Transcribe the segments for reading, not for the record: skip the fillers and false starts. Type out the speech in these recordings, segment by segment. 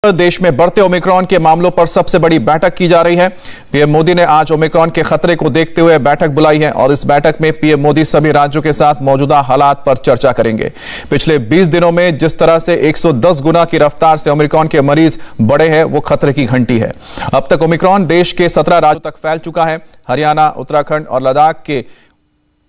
देश में बढ़ते ओमिक्रॉन के मामलों पर सबसे बड़ी बैठक की जा रही है। पीएम मोदी ने आज ओमिक्रॉन के खतरे को देखते हुए बैठक बुलाई है और इस बैठक में पीएम मोदी सभी राज्यों के साथ मौजूदा हालात पर चर्चा करेंगे। पिछले 20 दिनों में जिस तरह से 110 गुना की रफ्तार से ओमिक्रॉन के मरीज बढ़े हैं वो खतरे की घंटी है। अब तक ओमिक्रॉन देश के 17 राज्यों तक फैल चुका है। हरियाणा, उत्तराखंड और लद्दाख के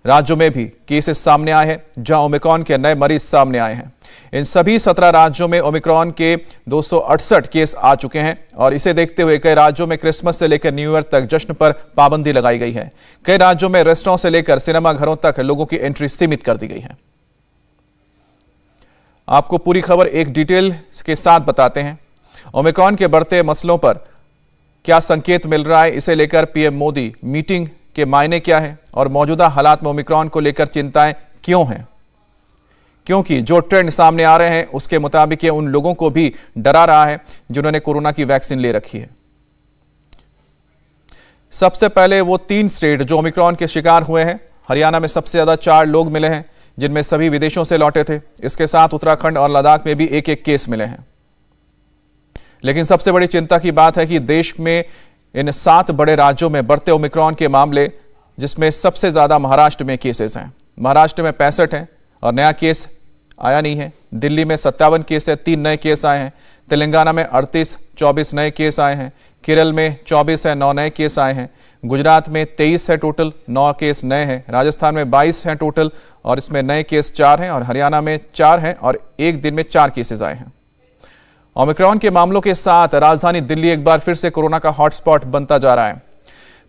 राज्यों में भी केसेस सामने आए हैं जहां ओमिक्रॉन के नए मरीज सामने आए हैं। इन सभी 17 राज्यों में ओमिक्रॉन के 268 केस आ चुके हैं और इसे देखते हुए कई राज्यों में क्रिसमस से लेकर न्यू ईयर तक जश्न पर पाबंदी लगाई गई है। कई राज्यों में रेस्टोरेंट से लेकर सिनेमा घरों तक लोगों की एंट्री सीमित कर दी गई है। आपको पूरी खबर एक डिटेल के साथ बताते हैं। ओमिक्रॉन के बढ़ते मसलों पर क्या संकेत मिल रहा है, इसे लेकर पीएम मोदी मीटिंग के मायने क्या है और मौजूदा हालात में ओमिक्रॉन को लेकर चिंताएं क्यों हैं, क्योंकि जो ट्रेंड सामने आ रहे हैं उसके मुताबिक ये उन लोगों को भी डरा रहा है जिन्होंने कोरोना की वैक्सीन ले रखी है। सबसे पहले वो 3 स्टेट जो ओमिक्रॉन के शिकार हुए हैं। हरियाणा में सबसे ज्यादा 4 लोग मिले हैं जिनमें सभी विदेशों से लौटे थे। इसके साथ उत्तराखंड और लद्दाख में भी एक केस मिले हैं। लेकिन सबसे बड़ी चिंता की बात है कि देश में इन 7 बड़े राज्यों में बढ़ते ओमिक्रॉन के मामले, जिसमें सबसे ज्यादा महाराष्ट्र में केसेस हैं। महाराष्ट्र में 65 हैं और नया केस आया नहीं है। दिल्ली में 57 केस है, 3 नए केस आए हैं। तेलंगाना में 24 नए केस आए हैं। केरल में 24 है, 9 नए केस आए हैं। गुजरात में 23 है टोटल, 9 केस नए हैं। राजस्थान में 22 हैं टोटल और इसमें नए केस 4 हैं और हरियाणा में 4 हैं और एक दिन में 4 केसेस आए हैं। ओमिक्रॉन के मामलों के साथ राजधानी दिल्ली एक बार फिर से कोरोना का हॉटस्पॉट बनता जा रहा है।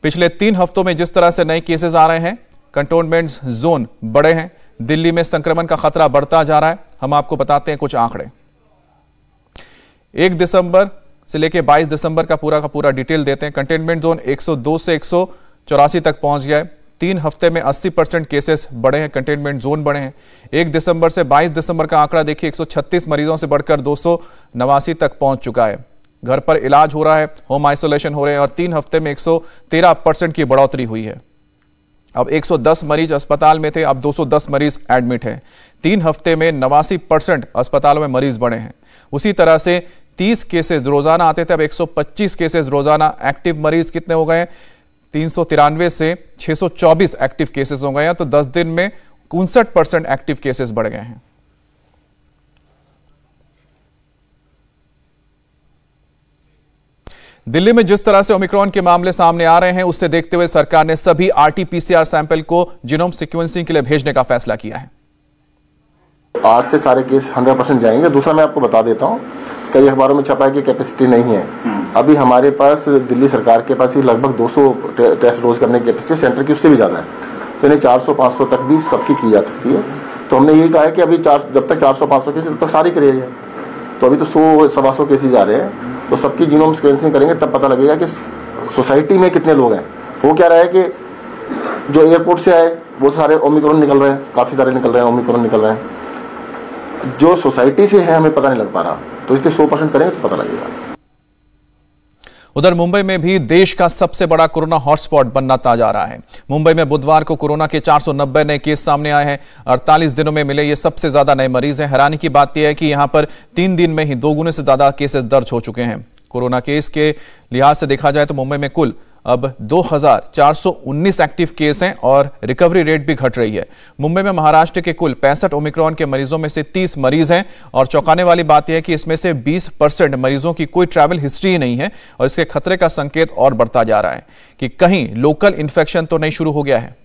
पिछले 3 हफ्तों में जिस तरह से नए केसेस आ रहे हैं, कंटेनमेंट जोन बड़े हैं, दिल्ली में संक्रमण का खतरा बढ़ता जा रहा है। हम आपको बताते हैं कुछ आंकड़े। 1 दिसंबर से लेकर 22 दिसंबर का पूरा डिटेल देते हैं। कंटेनमेंट जोन 102 से 184 तक पहुंच गया है। 3 हफ्ते में 80% केसेस बढ़े हैं, कंटेनमेंट जोन बढ़े हैं। 1 दिसंबर से 22 दिसंबर का आंकड़ा देखिए, 136 मरीजों से बढ़कर 289 तक पहुंच चुका है। घर पर इलाज हो रहा है, होम आइसोलेशन हो रहे हैं और 3 हफ्ते में 113% की बढ़ोतरी हुई है। अब 110 मरीज अस्पताल में थे, अब 210 मरीज एडमिट हैं। 3 हफ्ते में 89% अस्पतालों में मरीज बढ़े हैं। उसी तरह से 30 केसेस रोजाना आते थे, अब 125 केसेस रोजाना। एक्टिव मरीज कितने हो गए हैं? 393 से 624 एक्टिव केसेस हो गए हैं। तो 10 दिन में 59% एक्टिव केसेस बढ़ गए हैं। दिल्ली में जिस तरह से ओमिक्रॉन के मामले सामने आ रहे हैं, उससे देखते हुए सरकार ने सभी RT-PCR सैंपल को जीनोम सीक्वेंसिंग के लिए भेजने का फैसला किया है। आज से सारे केस 100% जाएंगे। दूसरा मैं आपको बता देता हूं, कई अखबारों में छपा है कि कैपेसिटी नहीं है। अभी हमारे पास दिल्ली सरकार के पास ही लगभग 200 टेस्ट डोज करने की कैपेसिटी सेंटर की उससे भी ज्यादा है। तो इन्हें 400-500 तक भी सबकी की जा सकती है। तो हमने यही कहा है कि अभी जब तक 400-500 केसेस तब सारी करिए। तो अभी तो 100-125 केसेस आ रहे हैं, तो सबकी जीनोम सीक्वेंसिंग करेंगे तब पता लगेगा कि सोसाइटी में कितने लोग हैं। वो क्या रहा है कि जो एयरपोर्ट से आए वो सारे ओमिक्रॉन निकल रहे हैं, काफी सारे निकल रहे हैं, ओमिक्रॉन निकल रहे हैं। जो सोसाइटी से है हमें पता नहीं लग पा रहा, तो इसलिए 100% करेंगे तो पता लगेगा। उधर मुंबई में भी देश का सबसे बड़ा कोरोना हॉटस्पॉट बनता जा रहा है। मुंबई में बुधवार को कोरोना के 490 नए केस सामने आए हैं। 48 दिनों में मिले ये सबसे ज्यादा नए मरीज हैं। हैरानी की बात यह है कि यहां पर 3 दिन में ही 2 गुने से ज्यादा केसेस दर्ज हो चुके हैं। कोरोना केस के लिहाज से देखा जाए तो मुंबई में कुल अब 2419 एक्टिव केस हैं और रिकवरी रेट भी घट रही है। मुंबई में महाराष्ट्र के कुल 65 ओमिक्रॉन के मरीजों में से 30 मरीज हैं और चौंकाने वाली बात यह है कि इसमें से 20% मरीजों की कोई ट्रैवल हिस्ट्री नहीं है और इसके खतरे का संकेत और बढ़ता जा रहा है कि कहीं लोकल इन्फेक्शन तो नहीं शुरू हो गया है।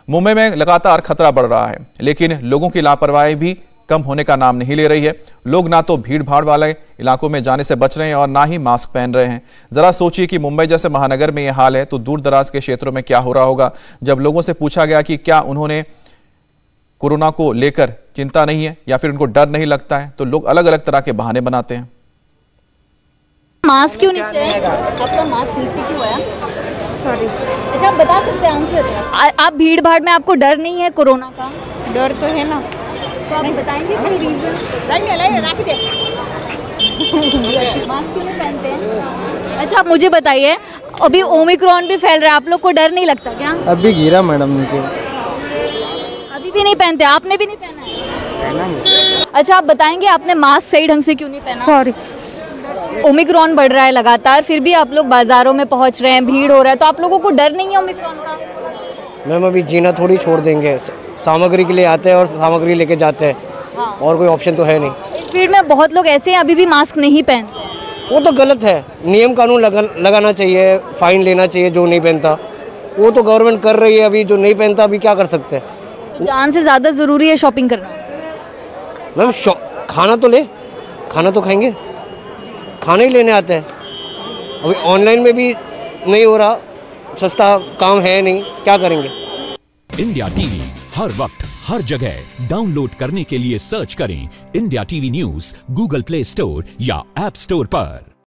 मुंबई में लगातार खतरा बढ़ रहा है, लेकिन लोगों की लापरवाही भी कम होने का नाम नहीं ले रही है। लोग ना तो भीड़ भाड़ वाले इलाकों में जाने से बच रहे हैं और ना ही मास्क पहन रहे हैं। जरा सोचिए कि मुंबई जैसे महानगर में यह हाल है तो दूर दराज के क्षेत्रों में क्या हो रहा होगा। जब लोगों से पूछा गया कि क्या उन्होंने कोरोना को लेकर चिंता नहीं है या फिर उनको डर नहीं लगता है, तो लोग अलग अलग तरह के बहाने बनाते हैं। मास्क क्यों नीचे है? आपका मास्क नीचे क्यों है? सॉरी। अच्छा, आप बता सकते हैं आंसर? आप भीड़ भाड़ में आपको डर नहीं है कोरोना का? डर तो है ना, तो आप बताएंगे कोई रीजन? मास्क क्यों नहीं पहनते हैं? अच्छा, आप मुझे बताइए, अभी ओमिक्रॉन भी फैल रहा है, आप लोग को डर नहीं लगता क्या? अभी गिरा मैडम नीचे। अभी भी नहीं पहनते? आपने भी नहीं पहना है? अच्छा, आप बताएंगे आपने मास्क सही ढंग से क्यों नहीं पहना? सॉरी। ओमिक्रॉन बढ़ रहा है लगातार, फिर भी आप लोग बाजारों में पहुंच रहे हैं, भीड़ हो रहा है, तो आप लोगों को डर नहीं है ओमिक्रॉन का? मैम अभी जीना थोड़ी छोड़ देंगे, सामग्री के लिए आते हैं और सामग्री लेके जाते हैं। हाँ। और कोई ऑप्शन तो है नहीं। इस भीड़ में बहुत लोग ऐसे हैं अभी भी मास्क नहीं पहनते। वो तो गलत है, नियम कानून लगाना चाहिए, फाइन लेना चाहिए जो नहीं पहनता। वो तो गवर्नमेंट कर रही है, अभी जो नहीं पहनता अभी क्या कर सकते हैं। तो जान से ज़्यादा ज़रूरी है शॉपिंग करना। मैम खाना तो ले, खाना तो खाएंगे, खाना ही लेने आते हैं। अभी ऑनलाइन में भी नहीं हो रहा, सस्ता काम है नहीं, क्या करेंगे। इंडिया टीवी हर वक्त हर जगह डाउनलोड करने के लिए सर्च करें India TV news Google play store या ऐप स्टोर पर।